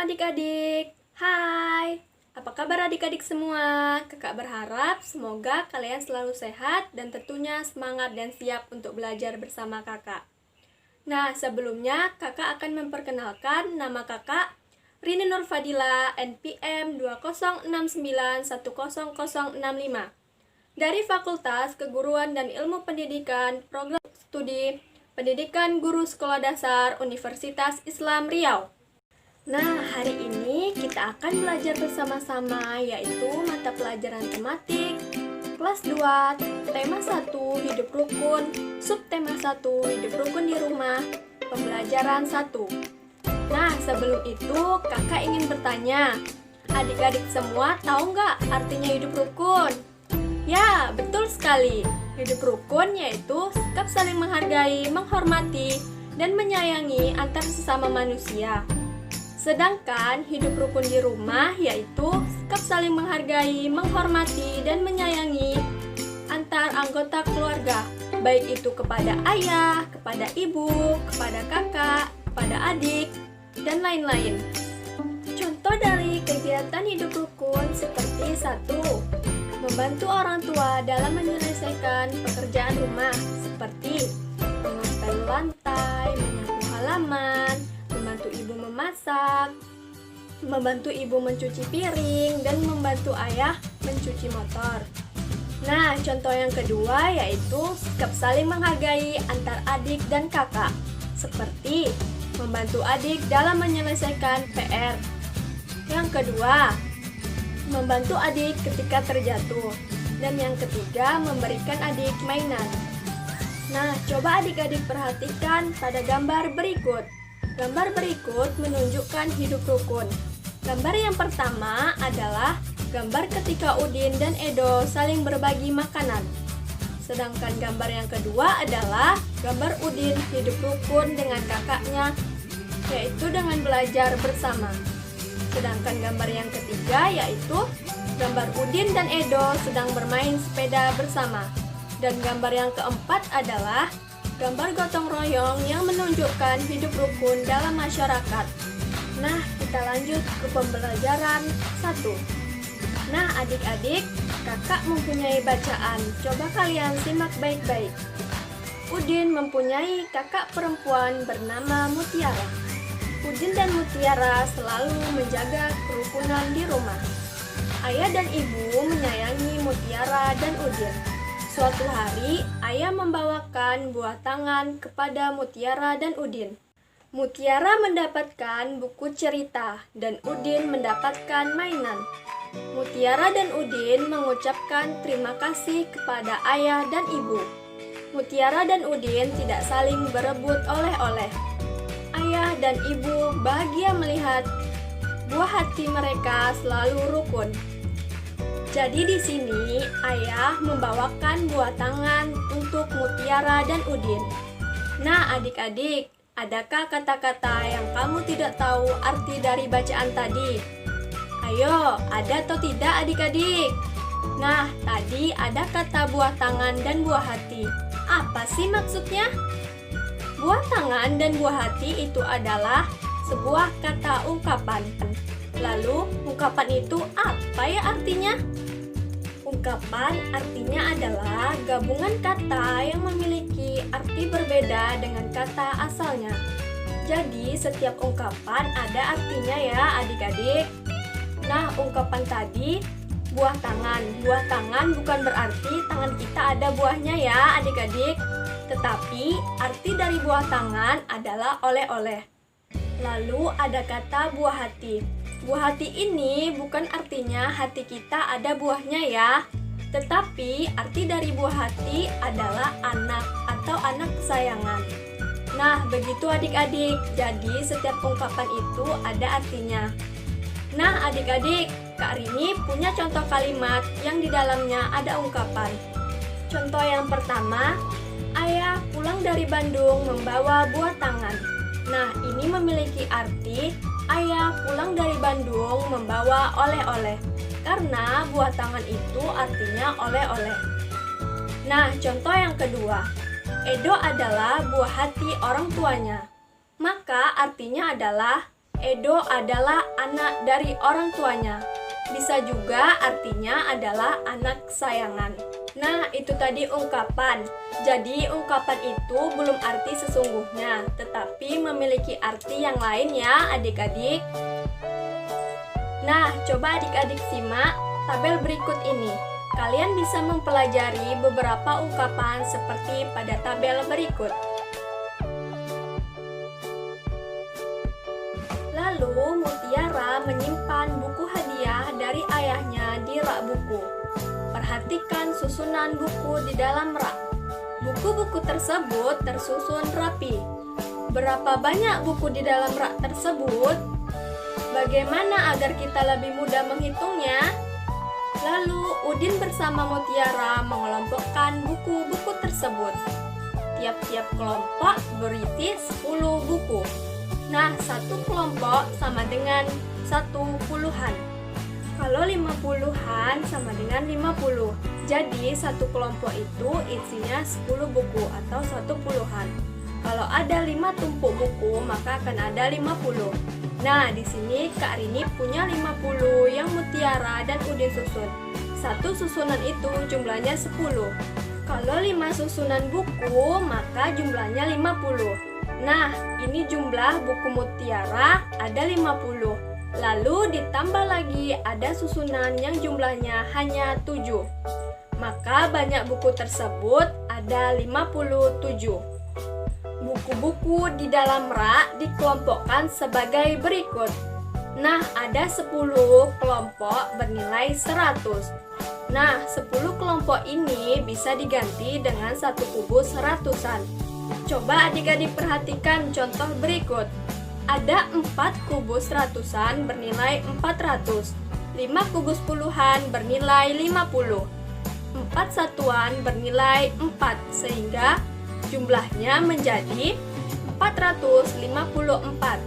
adik-adik. Hai, apa kabar adik-adik semua? Kakak berharap semoga kalian selalu sehat dan tentunya semangat dan siap untuk belajar bersama kakak. Nah, sebelumnya kakak akan memperkenalkan nama kakak Rini Nur Fadila, NPM 2069100065 dari Fakultas Keguruan dan Ilmu Pendidikan Program Studi Pendidikan Guru Sekolah Dasar Universitas Islam Riau. Nah, hari ini kita akan belajar bersama-sama yaitu mata pelajaran tematik kelas 2, tema 1 hidup rukun, subtema 1 hidup rukun di rumah, pembelajaran 1. Nah, sebelum itu kakak ingin bertanya, adik-adik semua tahu nggak artinya hidup rukun? Ya, betul sekali. Hidup rukun yaitu sikap saling menghargai, menghormati, dan menyayangi antar sesama manusia. Sedangkan hidup rukun di rumah yaitu sikap saling menghargai, menghormati, dan menyayangi antar anggota keluarga, baik itu kepada ayah, kepada ibu, kepada kakak, kepada adik, dan lain-lain. Contoh dari kegiatan hidup rukun seperti 1. Membantu orang tua dalam menyelesaikan pekerjaan rumah seperti mengepel lantai, menyapu halaman, membantu ibu memasak, membantu ibu mencuci piring, dan membantu ayah mencuci motor. Nah, contoh yang kedua yaitu sikap saling menghargai antar adik dan kakak, seperti membantu adik dalam menyelesaikan PR. Yang kedua, membantu adik ketika terjatuh. Dan yang ketiga, memberikan adik mainan. Nah, coba adik-adik perhatikan pada gambar berikut. Gambar berikut menunjukkan hidup rukun. Gambar yang pertama adalah gambar ketika Udin dan Edo saling berbagi makanan. Sedangkan gambar yang kedua adalah gambar Udin hidup rukun dengan kakaknya, yaitu dengan belajar bersama. Sedangkan gambar yang ketiga yaitu gambar Udin dan Edo sedang bermain sepeda bersama. Dan gambar yang keempat adalah gambar gotong royong yang menunjukkan hidup rukun dalam masyarakat. Nah, kita lanjut ke pembelajaran 1. Nah, adik-adik, kakak mempunyai bacaan. Coba kalian simak baik-baik. Udin mempunyai kakak perempuan bernama Mutiara. Udin dan Mutiara selalu menjaga kerukunan di rumah. Ayah dan ibu menyayangi Mutiara dan Udin. Suatu hari, ayah membawakan buah tangan kepada Mutiara dan Udin. Mutiara mendapatkan buku cerita dan Udin mendapatkan mainan. Mutiara dan Udin mengucapkan terima kasih kepada ayah dan ibu. Mutiara dan Udin tidak saling berebut oleh-oleh. Ayah dan ibu bahagia melihat buah hati mereka selalu rukun. Jadi di sini ayah membawakan buah tangan untuk Mutiara dan Udin. Nah, adik-adik, adakah kata-kata yang kamu tidak tahu arti dari bacaan tadi? Ayo, ada atau tidak adik-adik? Nah, tadi ada kata buah tangan dan buah hati. Apa sih maksudnya? Buah tangan dan buah hati itu adalah sebuah kata ungkapan. Lalu, ungkapan itu apa ya artinya? Ungkapan artinya adalah gabungan kata yang memiliki arti berbeda dengan kata asalnya. Jadi, setiap ungkapan ada artinya ya adik-adik. Nah, ungkapan tadi, buah tangan. Buah tangan bukan berarti tangan kita ada buahnya ya adik-adik. Tetapi, arti dari buah tangan adalah oleh-oleh. Lalu ada kata buah hati. Buah hati ini bukan artinya hati kita ada buahnya ya. Tetapi arti dari buah hati adalah anak atau anak kesayangan. Nah, begitu adik-adik. Jadi setiap ungkapan itu ada artinya. Nah, adik-adik, Kak Rini punya contoh kalimat yang di dalamnya ada ungkapan. Contoh yang pertama, ayah pulang dari Bandung membawa buah tangan. Nah, ini memiliki arti ayah pulang dari Bandung membawa oleh-oleh. Karena buah tangan itu artinya oleh-oleh. Nah, contoh yang kedua, Edo adalah buah hati orang tuanya. Maka artinya adalah Edo adalah anak dari orang tuanya. Bisa juga artinya adalah anak kesayangan. Nah, itu tadi ungkapan. Jadi, ungkapan itu belum arti sesungguhnya, tetapi memiliki arti yang lain ya, adik-adik. Nah, coba adik-adik simak tabel berikut ini. Kalian bisa mempelajari beberapa ungkapan seperti pada tabel berikut. Lalu, Mutiara menyimpan buku hadiah dari ayahnya di rak buku. Perhatikan susunan buku di dalam rak. Buku-buku tersebut tersusun rapi. Berapa banyak buku di dalam rak tersebut? Bagaimana agar kita lebih mudah menghitungnya? Lalu, Udin bersama Mutiara mengelompokkan buku-buku tersebut. Tiap-tiap kelompok berisi 10 buku. Nah, satu kelompok sama dengan 1 puluhan. Kalau 50-an sama dengan 50. Jadi, satu kelompok itu isinya 10 buku atau 1 puluhan. Kalau ada 5 tumpuk buku, maka akan ada 50. Nah, di sini Kak Rini punya 50 yang Mutiara dan Udin susun. Satu susunan itu jumlahnya 10. Kalau 5 susunan buku, maka jumlahnya 50. Nah, ini jumlah buku Mutiara ada 50. Lalu ditambah lagi ada susunan yang jumlahnya hanya 7. Maka banyak buku tersebut ada 57. Buku-buku di dalam rak dikelompokkan sebagai berikut. Nah, ada 10 kelompok bernilai 100. Nah, 10 kelompok ini bisa diganti dengan satu kubus ratusan. Coba adik-adik perhatikan contoh berikut. Ada 4 kubus ratusan bernilai 400. 5 kubus puluhan bernilai 50. 4 satuan bernilai 4, sehingga jumlahnya menjadi 454.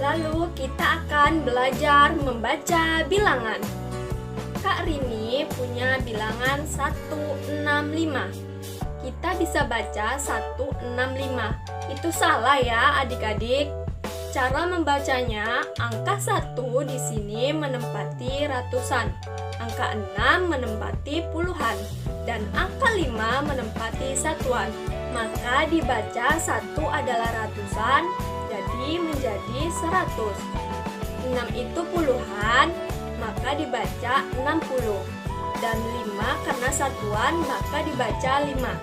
Lalu kita akan belajar membaca bilangan. Kak Rini punya bilangan 165. Kita bisa baca 165. Itu salah ya adik-adik. Cara membacanya, angka 1 di sini menempati ratusan, angka 6 menempati puluhan, dan angka 5 menempati satuan. Maka dibaca 1 adalah ratusan, jadi menjadi 100. 6 itu puluhan, maka dibaca 60. Dan 5 karena satuan, maka dibaca 5.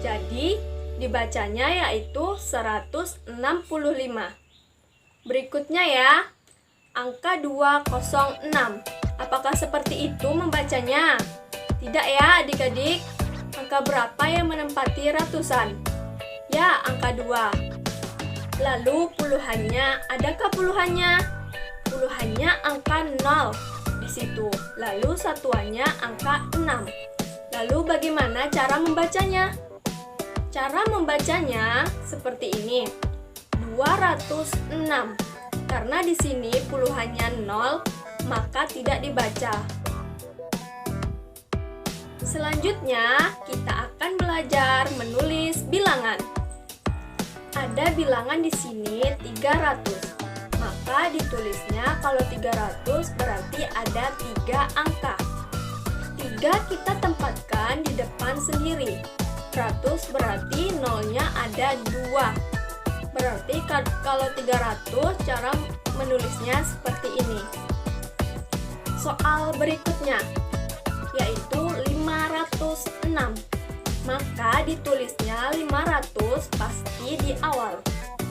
Jadi, dibacanya yaitu 165. Berikutnya ya, angka 206. Apakah seperti itu membacanya? Tidak ya adik-adik. Angka berapa yang menempati ratusan? Ya, angka 2. Lalu puluhannya, adakah puluhannya? Puluhannya angka 0 di situ. Lalu satuannya angka 6. Lalu bagaimana cara membacanya? Cara membacanya seperti ini. 206. Karena di sini puluhannya 0, maka tidak dibaca. Selanjutnya, kita akan belajar menulis bilangan. Ada bilangan di sini 300. Maka ditulisnya kalau 300 berarti ada 3 angka. 3 kita tempatkan di depan sendiri. 100 berarti nolnya ada 2. Berarti kalau 300 cara menulisnya seperti ini. Soal berikutnya yaitu 506. Maka ditulisnya 500 pasti di awal.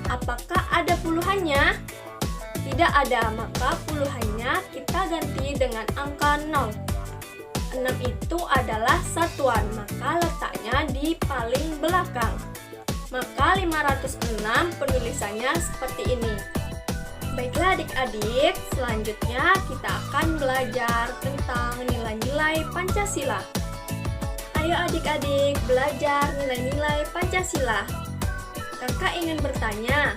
Apakah ada puluhannya? Tidak ada, maka puluhannya kita ganti dengan angka 0. 6 itu adalah satuan, maka letaknya di paling belakang. Maka 506 penulisannya seperti ini. Baiklah adik-adik, selanjutnya kita akan belajar tentang nilai-nilai Pancasila. Ayo adik-adik belajar nilai-nilai Pancasila. Kakak ingin bertanya,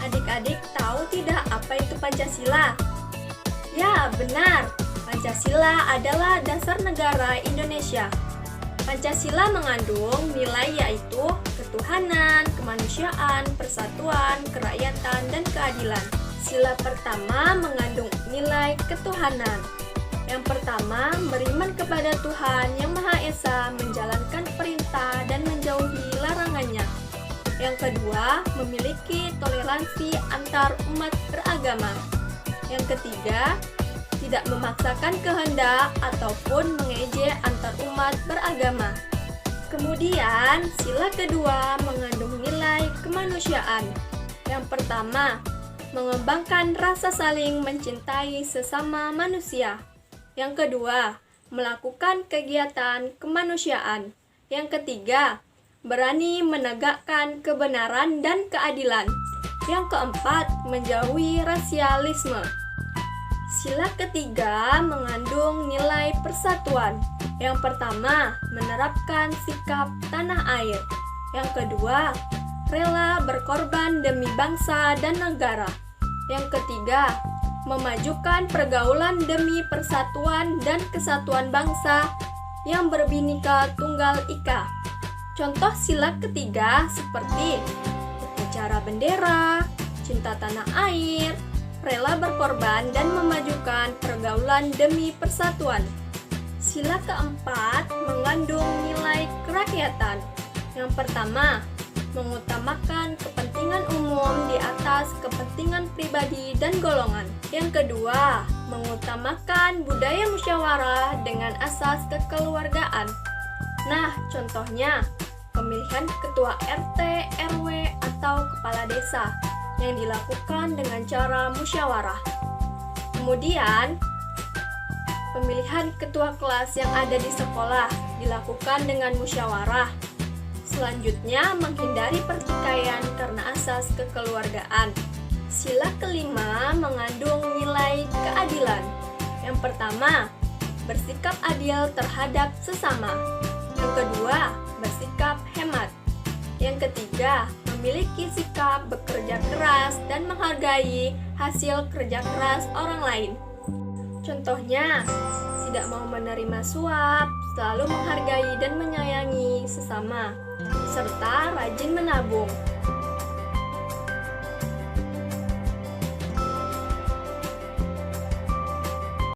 adik-adik tahu tidak apa itu Pancasila? Ya, benar. Pancasila adalah dasar negara Indonesia. Pancasila mengandung nilai yaitu ketuhanan, kemanusiaan, persatuan, kerakyatan, dan keadilan, Sila pertama mengandung nilai ketuhanan. Yang pertama, beriman kepada Tuhan yang Maha Esa, menjalankan perintah dan menjauhi larangannya. Yang kedua, memiliki toleransi antar umat beragama. Yang ketiga, tidak memaksakan kehendak ataupun mengejek antar umat beragama. Kemudian, sila kedua mengandung nilai kemanusiaan. Yang pertama, mengembangkan rasa saling mencintai sesama manusia. Yang kedua, melakukan kegiatan kemanusiaan. Yang ketiga, berani menegakkan kebenaran dan keadilan. Yang keempat, menjauhi rasialisme. Sila ketiga mengandung nilai persatuan. Yang pertama, menerapkan sikap tanah air. Yang kedua, rela berkorban demi bangsa dan negara. Yang ketiga, memajukan pergaulan demi persatuan dan kesatuan bangsa yang berbhinneka tunggal ika. Contoh sila ketiga seperti upacara bendera, cinta tanah air, rela berkorban dan memajukan pergaulan demi persatuan. Sila keempat mengandung nilai kerakyatan. Yang pertama, mengutamakan kepentingan umum di atas kepentingan pribadi dan golongan. Yang kedua, mengutamakan budaya musyawarah dengan asas kekeluargaan. Nah, contohnya, pemilihan ketua RT, RW, atau kepala desa yang dilakukan dengan cara musyawarah. Kemudian, pemilihan ketua kelas yang ada di sekolah dilakukan dengan musyawarah. Selanjutnya, menghindari pertikaian karena asas kekeluargaan. Sila kelima mengandung nilai keadilan. Yang pertama, bersikap adil terhadap sesama. Yang kedua, bersikap hemat. Yang ketiga, memiliki sikap bekerja keras dan menghargai hasil kerja keras orang lain. Contohnya, tidak mau menerima suap, selalu menghargai dan menyayangi sesama, serta rajin menabung.